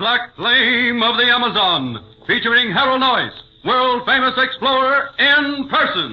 Black Flame of the Amazon, featuring Harold Noyes, world-famous explorer in person.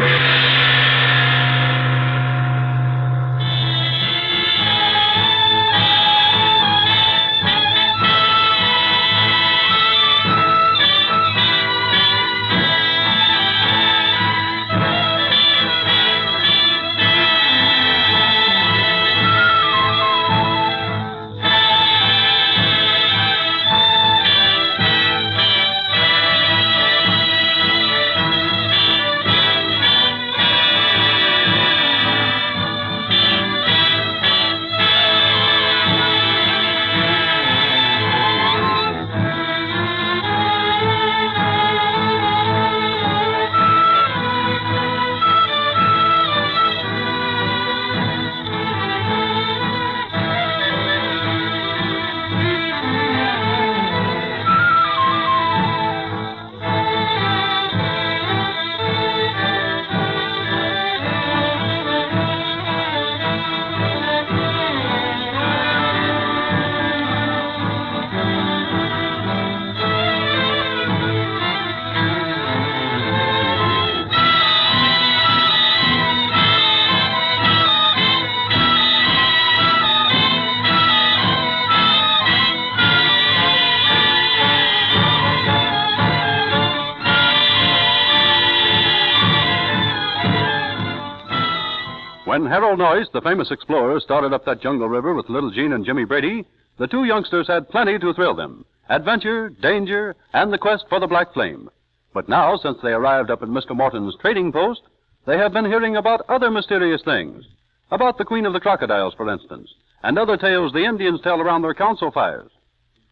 When Harold Noyes, the famous explorer, started up that jungle river with Little Jean and Jimmy Brady, the two youngsters had plenty to thrill them. Adventure, danger, and the quest for the Black Flame. But now, since they arrived up at Mr. Morton's trading post, they have been hearing about other mysterious things. About the Queen of the Crocodiles, for instance, and other tales the Indians tell around their council fires.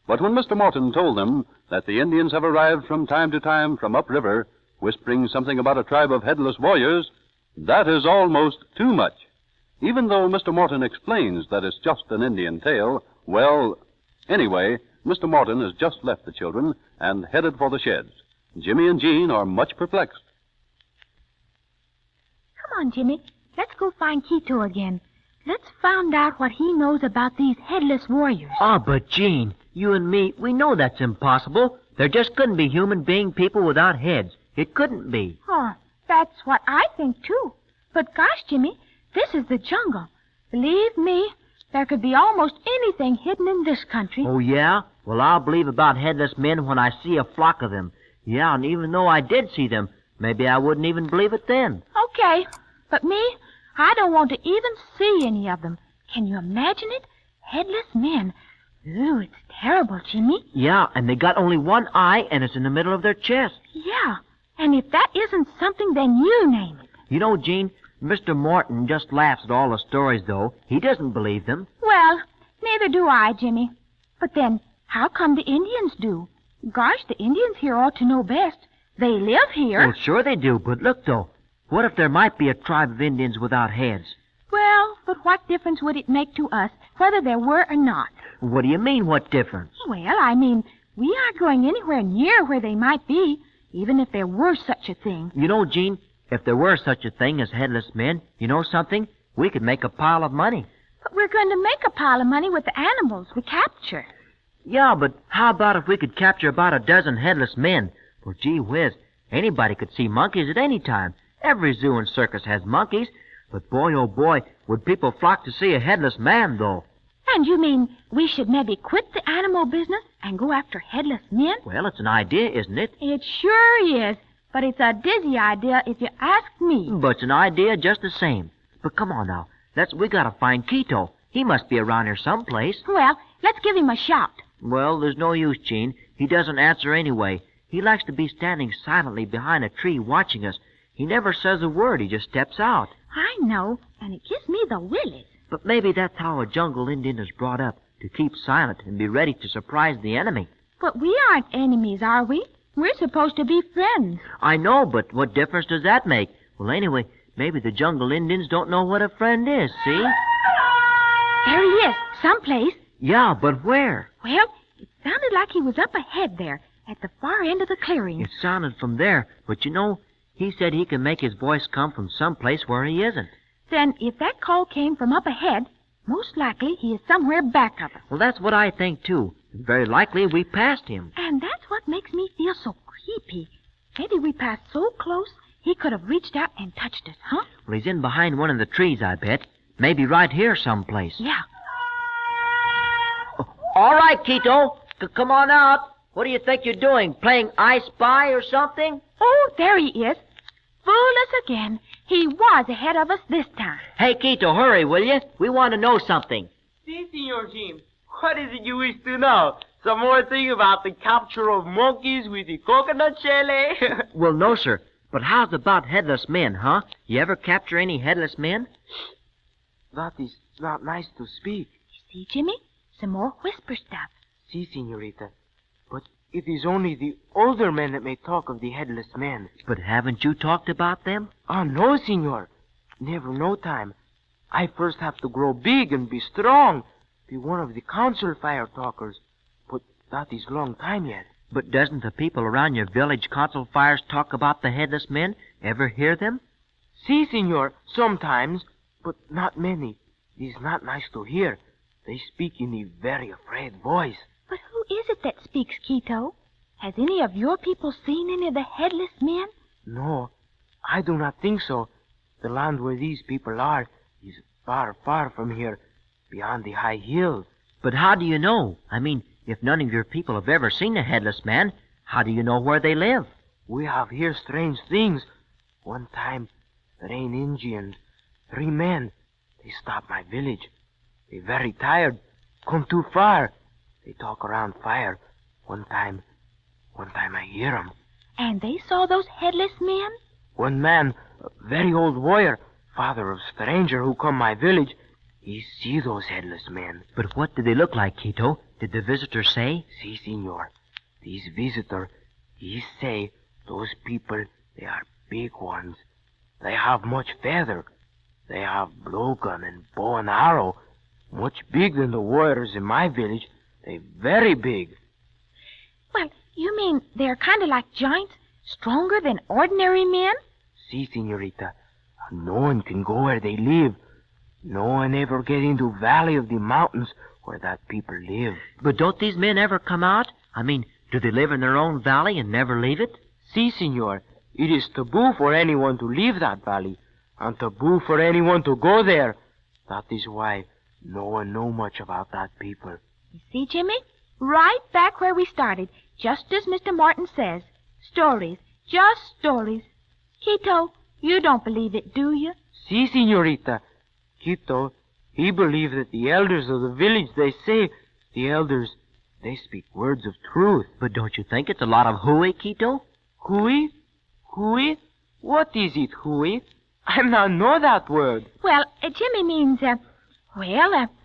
But when Mr. Morton told them that the Indians have arrived from time to time from upriver, whispering something about a tribe of headless warriors, that is almost too much. Even though Mr. Morton explains that it's just an Indian tale, well, anyway, Mr. Morton has just left the children and headed for the sheds. Jimmy and Jean are much perplexed. Come on, Jimmy. Let's go find Quito again. Let's find out what he knows about these headless warriors. Oh, but Jean, you and me, we know that's impossible. There just couldn't be human being people without heads. It couldn't be. Oh, that's what I think, too. But gosh, Jimmy, this is the jungle. Believe me, there could be almost anything hidden in this country. Oh, yeah? Well, I'll believe about headless men when I see a flock of them. Yeah, and even though I did see them, maybe I wouldn't even believe it then. Okay, but me, I don't want to even see any of them. Can you imagine it? Headless men. Ooh, it's terrible, Jimmy. Yeah, and they got only one eye, and it's in the middle of their chest. Yeah, and if that isn't something, then you name it. You know, Jean, Mr. Morton just laughs at all the stories, though. He doesn't believe them. Well, neither do I, Jimmy. But then, how come the Indians do? Gosh, the Indians here ought to know best. They live here. Well, sure they do, but look, though. What if there might be a tribe of Indians without heads? Well, but what difference would it make to us whether there were or not? What do you mean, what difference? Well, I mean, we aren't going anywhere near where they might be, even if there were such a thing. You know, Jean, if there were such a thing as headless men, you know something? We could make a pile of money. But we're going to make a pile of money with the animals we capture. Yeah, but how about if we could capture about a dozen headless men? Well, gee whiz, anybody could see monkeys at any time. Every zoo and circus has monkeys. But boy, oh boy, would people flock to see a headless man, though. And you mean we should maybe quit the animal business and go after headless men? Well, it's an idea, isn't it? It sure is. But it's a dizzy idea if you ask me. But it's an idea just the same. But come on now. We gotta find Quito. He must be around here someplace. Well, let's give him a shout. Well, there's no use, Jean. He doesn't answer anyway. He likes to be standing silently behind a tree watching us. He never says a word. He just steps out. I know, and it gives me the willies. But maybe that's how a jungle Indian is brought up, to keep silent and be ready to surprise the enemy. But we aren't enemies, are we? We're supposed to be friends. I know, but what difference does that make? Well, anyway, maybe the jungle Indians don't know what a friend is, see? There he is, someplace. Yeah, but where? Well, it sounded like he was up ahead there, at the far end of the clearing. It sounded from there, but you know, he said he can make his voice come from someplace where he isn't. Then, if that call came from up ahead, most likely he is somewhere back of us. Well, that's what I think, too. Very likely we passed him. And that's what makes me feel so creepy. Maybe we passed so close he could have reached out and touched us, huh? Well, he's in behind one of the trees, I bet. Maybe right here someplace. Yeah. Oh, all right, Quito. Come on out. What do you think you're doing? Playing I Spy or something? Oh, there he is. Fooled us again. He was ahead of us this time. Hey, Quito, hurry, will you? We want to know something. Si, Senor Jim. What is it you wish to know? Some more thing about the capture of monkeys with the coconut shell? Well, no, sir. But how's about headless men, huh? You ever capture any headless men? That is not nice to speak. You see, Jimmy? Some more whisper stuff. Si, Senorita. But it is only the older men that may talk of the headless men. But haven't you talked about them? Oh, no, Senor. Never no time. I first have to grow big and be strong. Be one of the council fire talkers. But that is long time yet. But doesn't the people around your village council fires talk about the headless men? Ever hear them? Si, Senor, sometimes, but not many. It is not nice to hear. They speak in a very afraid voice. But who is it that speaks, Quito? Has any of your people seen any of the headless men? No, I do not think so. The land where these people are is far, far from here, beyond the high hills. But how do you know? I mean, if none of your people have ever seen a headless man, how do you know where they live? We have heard strange things. One time, 3 Indians, 3 men, they stopped my village. They very tired, come too far. They talk around fire. One time I hear 'em. And they saw those headless men? One man, a very old warrior, father of stranger who come my village, he see those headless men. But what did they look like, Quito? Did the visitor say? Si, Senor. These visitor, he say those people, they are big ones. They have much feather. They have blowgun and bow and arrow. Much big than the warriors in my village. They very big. Well, you mean they're kind of like giants, stronger than ordinary men? Si, Senorita. No one can go where they live. No one ever get into valley of the mountains where that people live. But don't these men ever come out? I mean, do they live in their own valley and never leave it? Si, Senor. It is taboo for anyone to leave that valley, and taboo for anyone to go there. That is why no one know much about that people. You see, Jimmy? Right back where we started, just as Mr. Martin says. Stories, just stories. Quito, you don't believe it, do you? Si, Senorita. Quito, he believed that the elders of the village, they say, the elders, they speak words of truth. But don't you think it's a lot of hooey, Quito? Hooey? Hooey? What is it, hooey? I not know that word. Well, Jimmy means,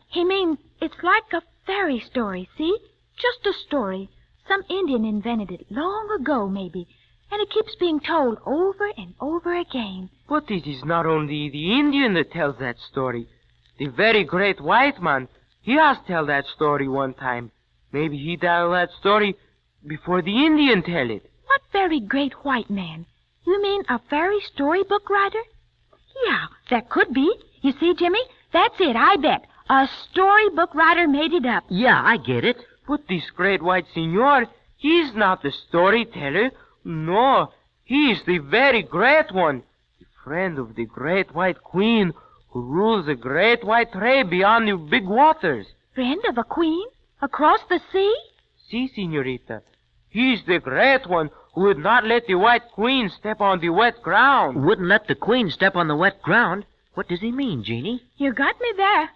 he means it's like a fairy story, see? Just a story. Some Indian invented it long ago, maybe, and it keeps being told over and over again. But it is not only the Indian that tells that story. The very great white man, he has tell that story one time. Maybe he tell that story before the Indian tell it. What very great white man? You mean a fairy storybook writer? Yeah, that could be. You see, Jimmy, that's it, I bet. A storybook writer made it up. Yeah, I get it. But this great white senor, he's not the storyteller. No, he is the very great one. The friend of the great white queen who rules the great white ray beyond the big waters. Friend of a queen? Across the sea? Si, Senorita. He is the great one who would not let the white queen step on the wet ground. Wouldn't let the queen step on the wet ground? What does he mean, Jeannie? You got me there.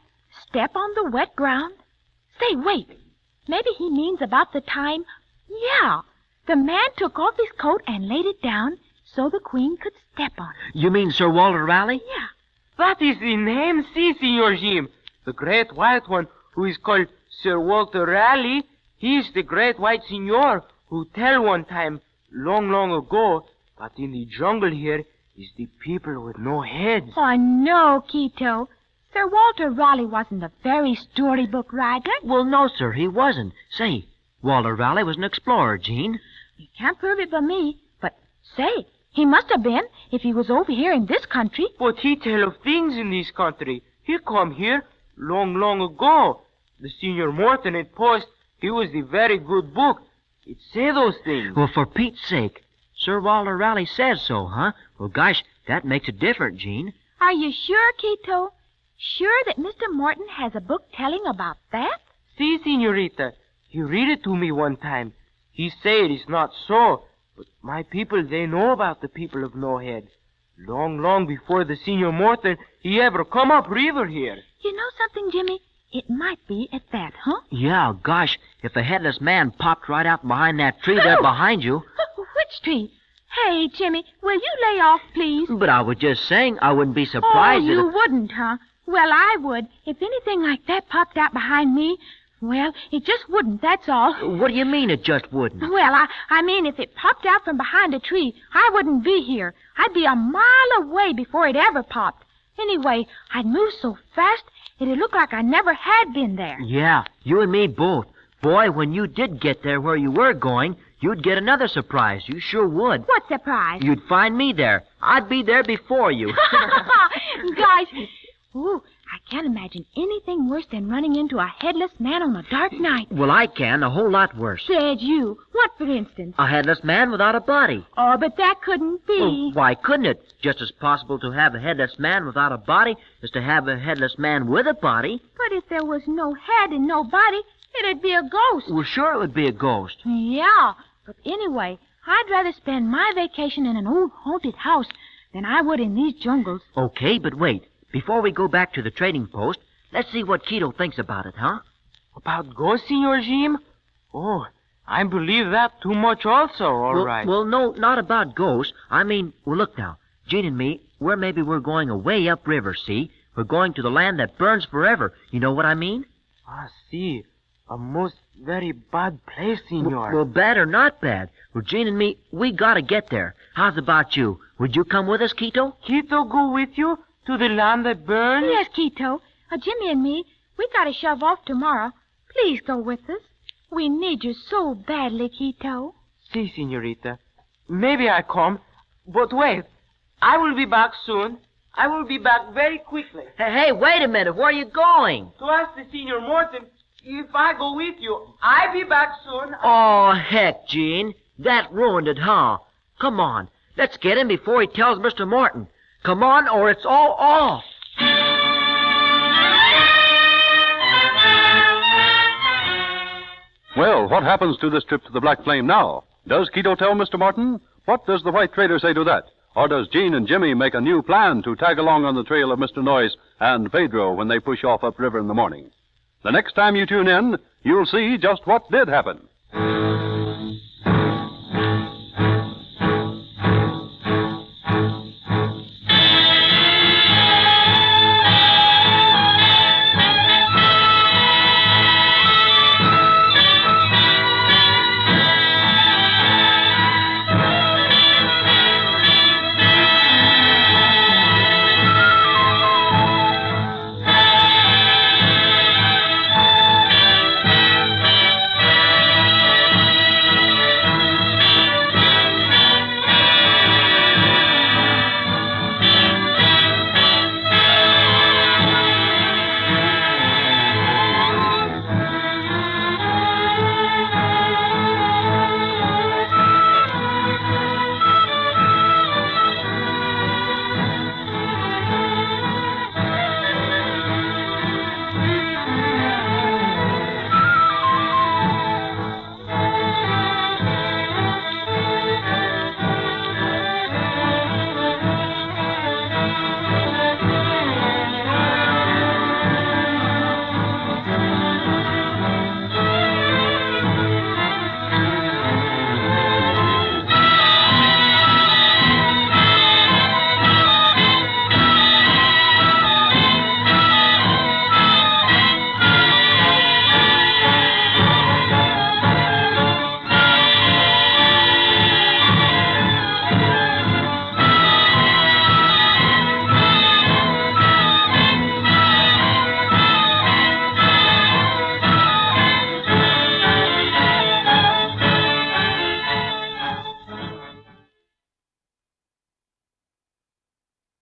Step on the wet ground? Say, wait. Maybe he means about the time... Yeah, the man took off his coat and laid it down so the queen could step on it. You mean Sir Walter Raleigh? Yeah. That is the name, si, Senor Jim. The great white one who is called Sir Walter Raleigh. He is the great white senor who tell one time, long, long ago, that in the jungle here is the people with no heads. Oh, no, Quito. Sir Walter Raleigh wasn't a fairy storybook writer. Well, no, sir, he wasn't. Say, Walter Raleigh was an explorer, Jean. You can't prove it by me, but say, he must have been if he was over here in this country. But he tell of things in this country. He come here long, long ago. The Senior Morton at post, He was a very good book. It say those things. Well, for Pete's sake. Sir Walter Raleigh says so, huh? Well, gosh, that makes it different, Gene. Are you sure, Quito? Sure that Mr. Morton has a book telling about that? See, Senorita, he read it to me one time. He say it is not so, but my people, they know about the people of No Head. Long, long before the Senor Morton, he ever come up river here. You know something, Jimmy? It might be at that, huh? Yeah, gosh, if a headless man popped right out behind that tree there behind you. Which tree? Hey, Jimmy, will you lay off, please? But I was just saying I wouldn't be surprised you if... wouldn't, huh? Well, I would. If anything like that popped out behind me, well, it just wouldn't, that's all. What do you mean it just wouldn't? Well, I mean, if it popped out from behind a tree, I wouldn't be here. I'd be a mile away before it ever popped. Anyway, I'd move so fast, it'd look like I never had been there. Yeah, you and me both. Boy, when you did get there where you were going, you'd get another surprise. You sure would. What surprise? You'd find me there. I'd be there before you. Guys, ooh, I can't imagine anything worse than running into a headless man on a dark night. Well, I can. A whole lot worse. Said you. What, for instance? A headless man without a body. Oh, but that couldn't be. Well, why couldn't it? Just as possible to have a headless man without a body as to have a headless man with a body. But if there was no head and no body, it'd be a ghost. Well, sure it would be a ghost. Yeah, but anyway, I'd rather spend my vacation in an old haunted house than I would in these jungles. Okay, but wait. Before we go back to the trading post, let's see what Quito thinks about it, huh? About ghosts, Senor Jim? Oh, I believe that too much also, all right. Well, no, not about ghosts. I mean, well, look now. Gene and me, we're going away upriver, see? We're going to the land that burns forever. You know what I mean? Ah, see. A most very bad place, Senor. Well, bad or not bad. Well, Gene and me, we gotta get there. How's about you? Would you come with us, Quito? Quito go with you? To the land that burns? Yes, Quito. Jimmy and me, we gotta shove off tomorrow. Please go with us. We need you so badly, Quito. Si, Senorita. Maybe I come. But wait. I will be back soon. I will be back very quickly. Hey, wait a minute. Where are you going? To ask the Senor Morton if I go with you. I'll be back soon. Oh, heck, Gene. That ruined it, huh? Come on. Let's get him before he tells Mr. Morton. Come on, or it's all off. Well, what happens to this trip to the Black Flame now? Does Quito tell Mr. Morton? What does the white trader say to that? Or does Gene and Jimmy make a new plan to tag along on the trail of Mr. Noyes and Pedro when they push off upriver in the morning? The next time you tune in, you'll see just what did happen.